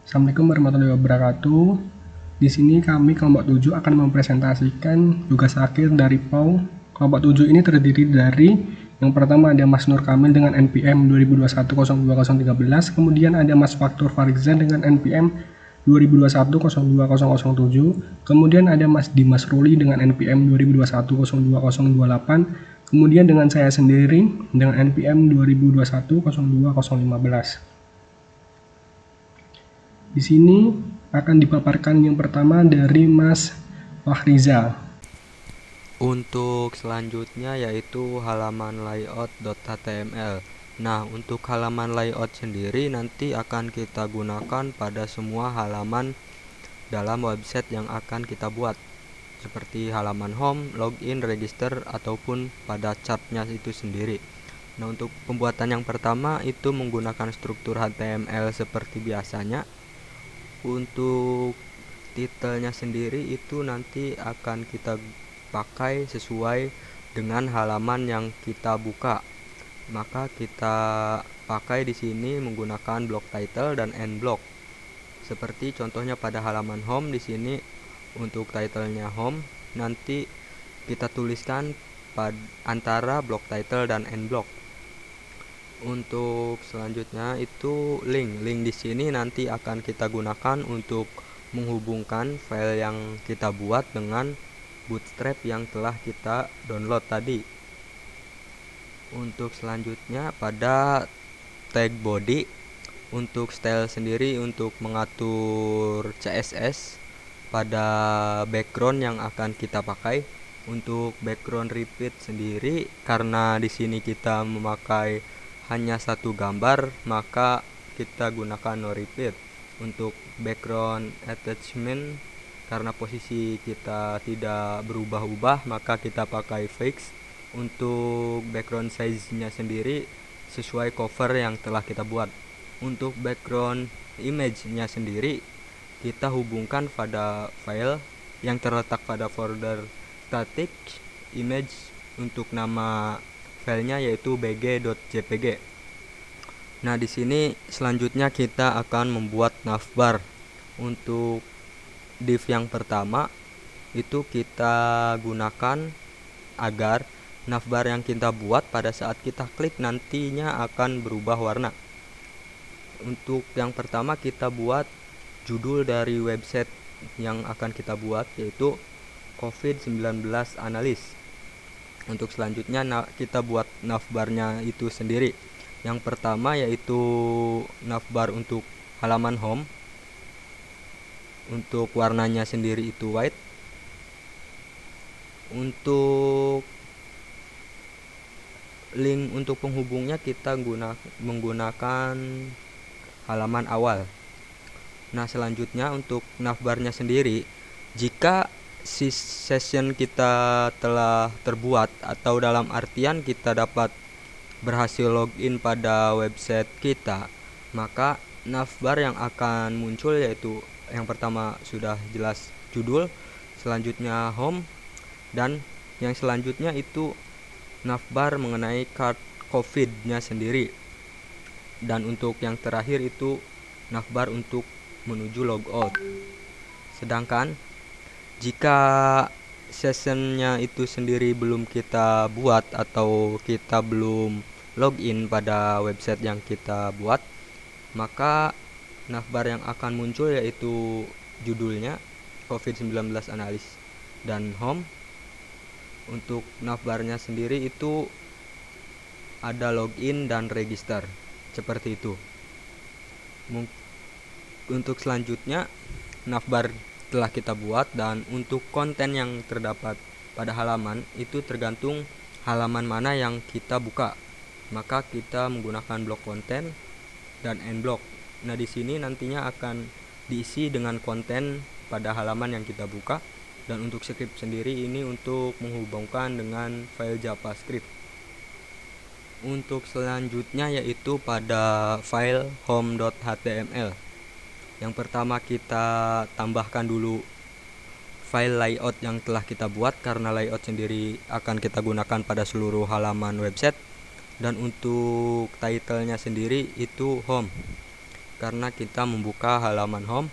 Assalamualaikum warahmatullahi wabarakatuh. Di sini kami kelompok 7 akan mempresentasikan tugas akhir dari PAU. Kelompok 7 ini terdiri dari yang pertama ada Mas Nur Kamil dengan NPM 2021-02-013, kemudian ada Mas Faktur Farizan dengan NPM 2021-02-007, kemudian ada Mas Dimas Ruli dengan NPM 2021-02-028, kemudian dengan saya sendiri dengan NPM 2021-02-015. Di sini akan dipaparkan yang pertama dari Mas Fahrizal. Untuk selanjutnya yaitu halaman layout.html. Nah, untuk halaman layout sendiri nanti akan kita gunakan pada semua halaman dalam website yang akan kita buat, seperti halaman home, login, register, ataupun pada chartnya itu sendiri. Nah, untuk pembuatan yang pertama itu menggunakan struktur HTML seperti biasanya. Untuk titelnya sendiri itu nanti akan kita pakai sesuai dengan halaman yang kita buka. Maka kita pakai di sini menggunakan block title dan end block. Seperti contohnya pada halaman home di sini untuk titlenya home nanti kita tuliskan antara block title dan end block. Untuk selanjutnya itu link di sini nanti akan kita gunakan untuk menghubungkan file yang kita buat dengan Bootstrap yang telah kita download tadi. Untuk selanjutnya pada tag body, untuk style sendiri untuk mengatur CSS pada background yang akan kita pakai. Untuk background repeat sendiri karena di sini kita memakai hanya satu gambar, maka kita gunakan no repeat. Untuk background attachment karena posisi kita tidak berubah-ubah, maka kita pakai fix. Untuk background size-nya sendiri sesuai cover yang telah kita buat. Untuk background image-nya sendiri kita hubungkan pada file yang terletak pada folder static image. Untuk nama filenya yaitu bg.jpg. Nah, di sini selanjutnya kita akan membuat navbar. Untuk div yang pertama itu kita gunakan agar navbar yang kita buat pada saat kita klik nantinya akan berubah warna. Untuk yang pertama kita buat judul dari website yang akan kita buat yaitu COVID-19 Analyst. Untuk selanjutnya kita buat navbarnya itu sendiri. Yang pertama yaitu navbar untuk halaman home. Untuk warnanya sendiri itu white. Untuk link untuk penghubungnya kita menggunakan halaman awal. Nah, selanjutnya untuk navbarnya sendiri, jika session kita telah terbuat atau dalam artian kita dapat berhasil login pada website kita, maka navbar yang akan muncul yaitu yang pertama sudah jelas judul, selanjutnya home, dan yang selanjutnya itu navbar mengenai card COVID-nya sendiri. Dan untuk yang terakhir itu navbar untuk menuju logout. Sedangkan jika sessionnya itu sendiri belum kita buat atau kita belum login pada website yang kita buat, maka navbar yang akan muncul yaitu judulnya COVID-19 Analyst dan home. Untuk navbarnya sendiri itu ada login dan register, seperti itu. Untuk selanjutnya navbar telah kita buat, dan untuk konten yang terdapat pada halaman itu tergantung halaman mana yang kita buka, maka kita menggunakan blok konten dan end block. Nah, di sini nantinya akan diisi dengan konten pada halaman yang kita buka. Dan untuk script sendiri ini untuk menghubungkan dengan file JavaScript. Untuk selanjutnya yaitu pada file home.html. Yang pertama kita tambahkan dulu file layout yang telah kita buat karena layout sendiri akan kita gunakan pada seluruh halaman website. Dan untuk titlenya sendiri itu home. karena kita membuka halaman home.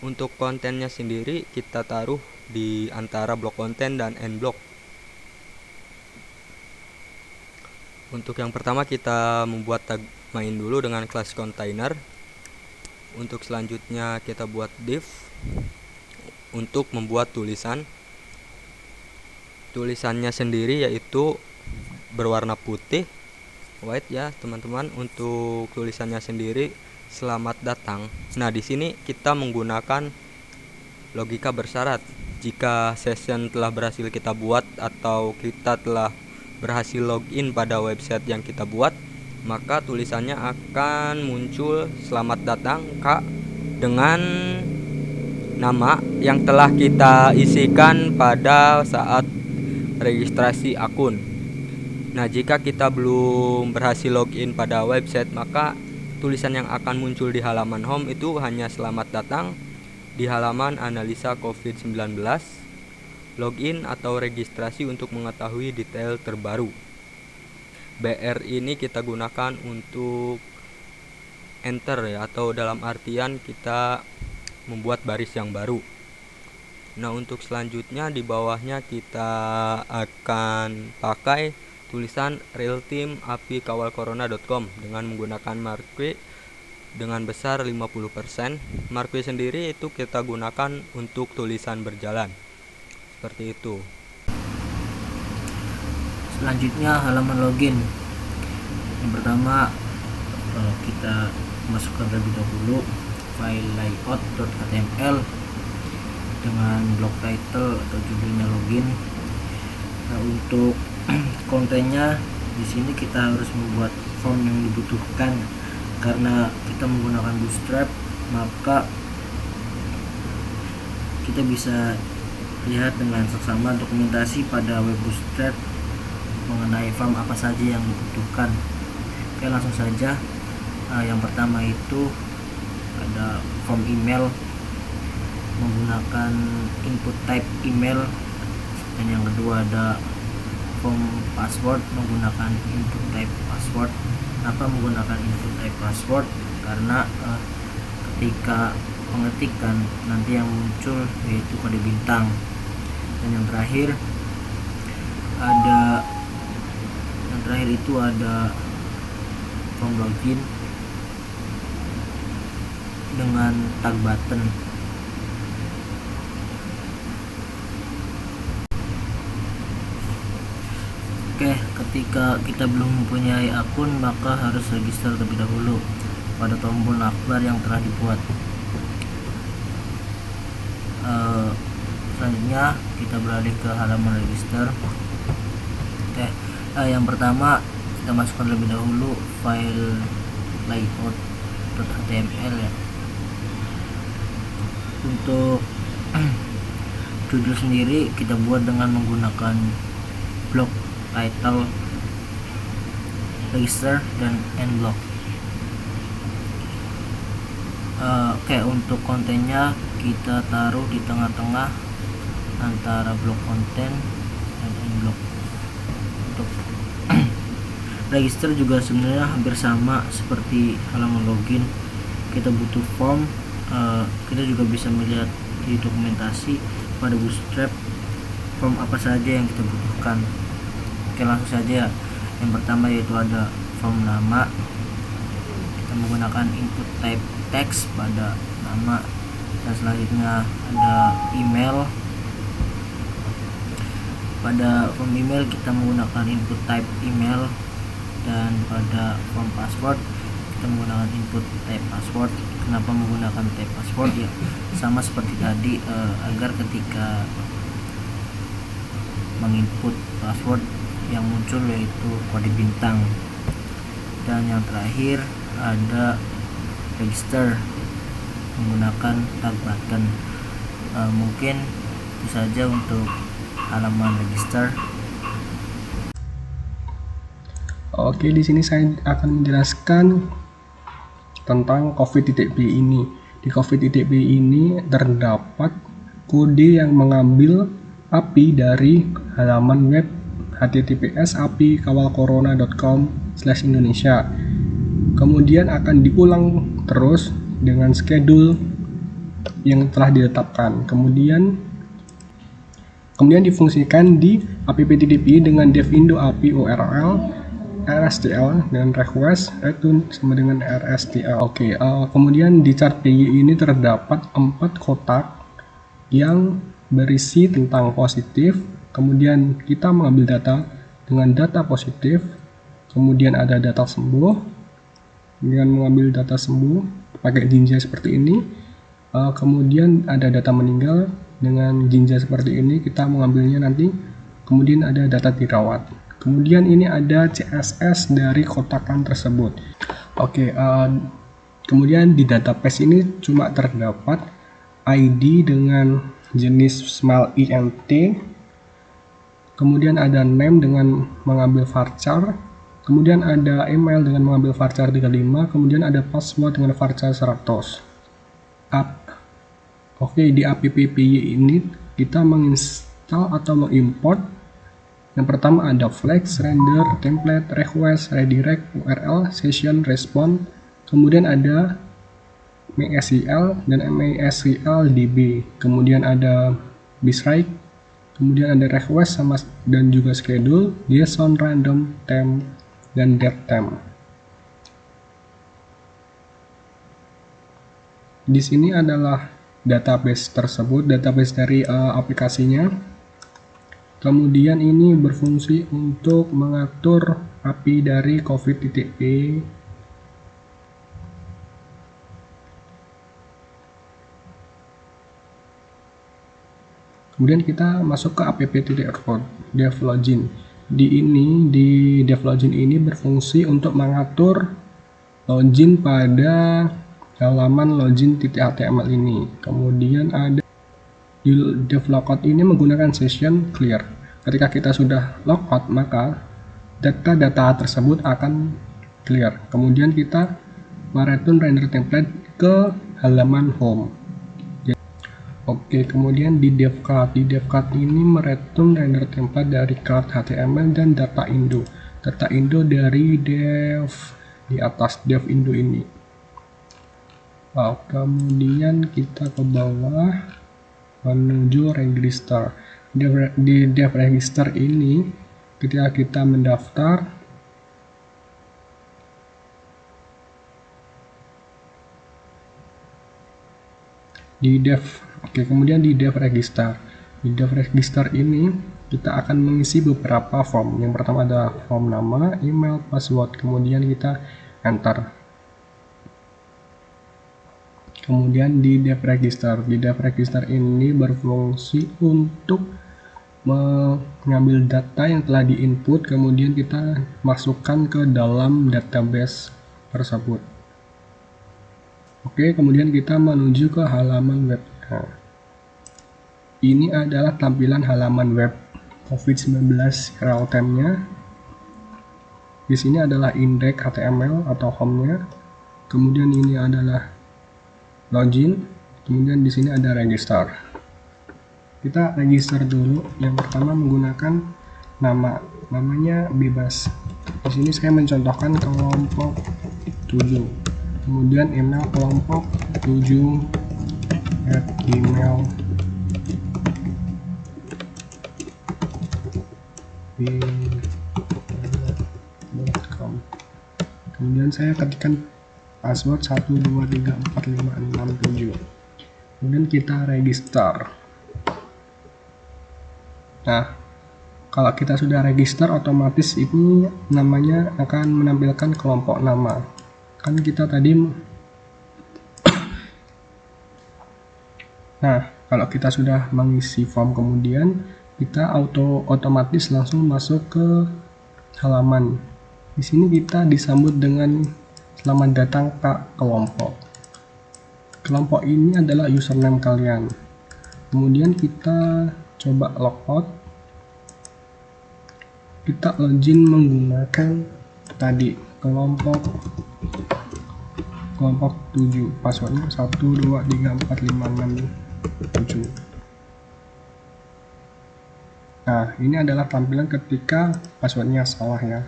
Untuk kontennya sendiri kita taruh di antara blok konten dan end block. Untuk yang pertama kita membuat tag main dulu dengan class container. Untuk selanjutnya kita buat div untuk membuat tulisan. Tulisannya sendiri yaitu berwarna putih, white ya teman-teman. Untuk tulisannya sendiri selamat datang. Nah, di sini kita menggunakan logika bersyarat. Jika session telah berhasil kita buat atau kita telah berhasil login pada website yang kita buat, maka tulisannya akan muncul selamat datang Kak dengan nama yang telah kita isikan pada saat registrasi akun. Nah, jika kita belum berhasil login pada website, maka tulisan yang akan muncul di halaman home itu hanya selamat datang di halaman analisa COVID-19, login atau registrasi untuk mengetahui detail terbaru. BR ini kita gunakan untuk enter ya, atau dalam artian kita membuat baris yang baru. Nah, untuk selanjutnya di bawahnya kita akan pakai tulisan realteam@kawalcorona.com dengan menggunakan marquee dengan besar 50%. Marquee sendiri itu kita gunakan untuk tulisan berjalan. Seperti itu. Selanjutnya halaman login. Yang pertama kita masukkan terlebih dahulu file layout.html dengan blok title atau judulnya login. Nah, untuk kontennya di sini kita harus membuat form yang dibutuhkan. Karena kita menggunakan Bootstrap, maka kita bisa lihat dengan seksama dokumentasi pada web Bootstrap mengenai form apa saja yang dibutuhkan. Oke, langsung saja. Yang pertama itu ada form email menggunakan input type email, dan yang kedua ada form password menggunakan input type password. Kenapa menggunakan input type password? Karena ketika pengetikan nanti yang muncul yaitu kode bintang. Dan yang terakhir itu ada form login dengan tag button. Oke, ketika kita belum mempunyai akun, maka harus register terlebih dahulu pada tombol navbar yang telah dibuat. Selanjutnya kita beralih ke halaman register. Oke, yang pertama kita masukkan terlebih dahulu file layout.html ya. Untuk judul sendiri kita buat dengan menggunakan blok title, register, dan end block. Oke, untuk kontennya kita taruh di tengah-tengah antara blok konten dan end block. Untuk register juga sebenarnya hampir sama seperti halaman login. Kita butuh form. Kita juga bisa melihat di dokumentasi pada Bootstrap form apa saja yang kita butuhkan. Oke, langsung saja. Yang pertama yaitu ada form nama. Kita menggunakan input type text pada nama, dan selanjutnya ada email. Pada form email kita menggunakan input type email, dan pada form password kita menggunakan input type password. Kenapa menggunakan type password? Ya sama seperti tadi, agar ketika menginput password yang muncul yaitu kode bintang. Dan yang terakhir ada register menggunakan tag button. Mungkin itu saja untuk halaman register. Oke, di sini saya akan menjelaskan tentang COVID.b ini. Di COVID.b ini terdapat kode yang mengambil API dari halaman web https://api-kawalcorona.com/Indonesia. Kemudian akan diulang terus dengan schedule yang telah ditetapkan. Kemudian difungsikan di app.tdp dengan dev indo API URL RSTL dan request return sama dengan RSTL. Oke, kemudian di chart PY ini terdapat 4 kotak yang berisi tentang positif. Kemudian kita mengambil data dengan data positif. Kemudian ada data sembuh. Dengan mengambil data sembuh pakai jinja seperti ini. Kemudian ada data meninggal dengan jinja seperti ini, kita mengambilnya nanti. Kemudian ada data dirawat. Kemudian ini ada CSS dari kotakan tersebut. Oke, kemudian di database ini cuma terdapat ID dengan jenis small int. Kemudian ada name dengan mengambil varchar. Kemudian ada email dengan mengambil varchar 35. Kemudian ada password dengan varchar 100. Oke, di app.py ini kita menginstal atau mengimport. Yang pertama ada flex, render, template, request, redirect, URL, session, response. Kemudian ada MySQL dan MySQL DB. Kemudian ada biswrite. Kemudian ada request dan juga schedule, JSON, random, temp, dan datetime. Di sini adalah database tersebut, database dari aplikasinya. Kemudian ini berfungsi untuk mengatur API dari COVID.p. Kemudian kita masuk ke app.root dev login. Di dev login ini berfungsi untuk mengatur login pada halaman login.html ini. Kemudian ada di dev logout ini menggunakan session clear. Ketika kita sudah logout, maka data-data tersebut akan clear. Kemudian kita mereturn render template ke halaman home. Oke, kemudian di dev card ini mereturn render template dari card HTML dan data indo. Data indo dari dev di atas dev indo ini. Kemudian kita ke bawah menuju register. Di dev register ini ketika kita mendaftar, kemudian di dev register. Di dev register ini kita akan mengisi beberapa form. Yang pertama ada form nama, email, password. Kemudian kita enter. Kemudian di dev register ini berfungsi untuk mengambil data yang telah diinput, kemudian kita masukkan ke dalam database tersebut. Oke, kemudian kita menuju ke halaman web. Ini adalah tampilan halaman web COVID-19 real time-nya. Di sini adalah index HTML atau home-nya. Kemudian ini adalah login, kemudian di sini ada register. Kita register dulu. Yang pertama menggunakan namanya bebas. Di sini saya mencontohkan kelompok 7. Kemudian email kelompok 7@gmail.com. Kemudian saya ketikkan password 1234567. Kemudian kita register. Nah, kalau kita sudah register, otomatis itu namanya akan menampilkan kelompok nama. Kan kita tadi Nah, kalau kita sudah mengisi form, kemudian kita otomatis langsung masuk ke halaman. Di sini kita disambut dengan selamat datang ke kelompok. Kelompok ini adalah username kalian. Kemudian kita coba logout. Kita login menggunakan tadi kelompok 7. Passwordnya 1234567. Nah, ini adalah tampilan ketika passwordnya salah ya.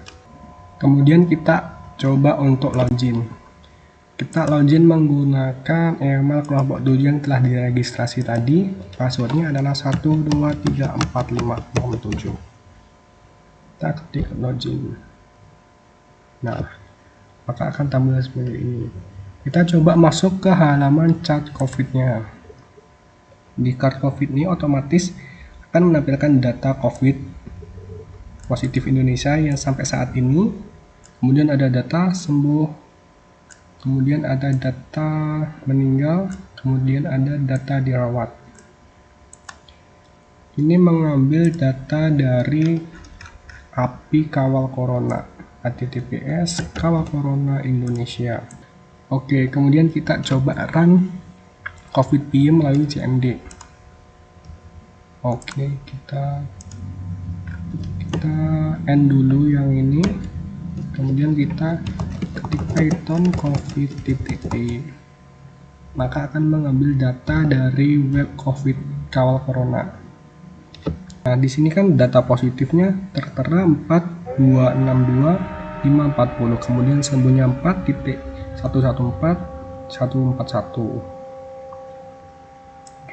Kemudian kita coba untuk login. Kita login menggunakan email kelompok 7 yang telah diregistrasi tadi. Passwordnya adalah 1234567. Kita ketik login. Nah, maka akan tampil seperti ini. Kita coba masuk ke halaman chart COVID-nya. Di chart COVID ini otomatis akan menampilkan data COVID positif Indonesia yang sampai saat ini. Kemudian ada data sembuh, kemudian ada data meninggal, kemudian ada data dirawat. Ini mengambil data dari API Kawal Corona, https Kawal Corona Indonesia. Oke, kemudian kita coba run COVID-PM melalui CMD. Oke, kita end dulu yang ini, kemudian kita ketik Python covid.txt, maka akan mengambil data dari web COVID Kawal Corona. Nah, di sini kan data positifnya tertera 4.262.540, kemudian sembuhnya 4.114.141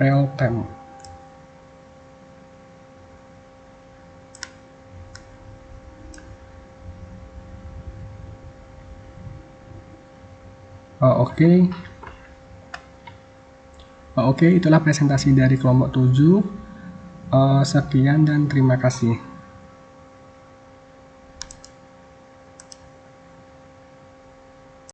real time. Oke, itulah presentasi dari kelompok 7. Sekian dan terima kasih.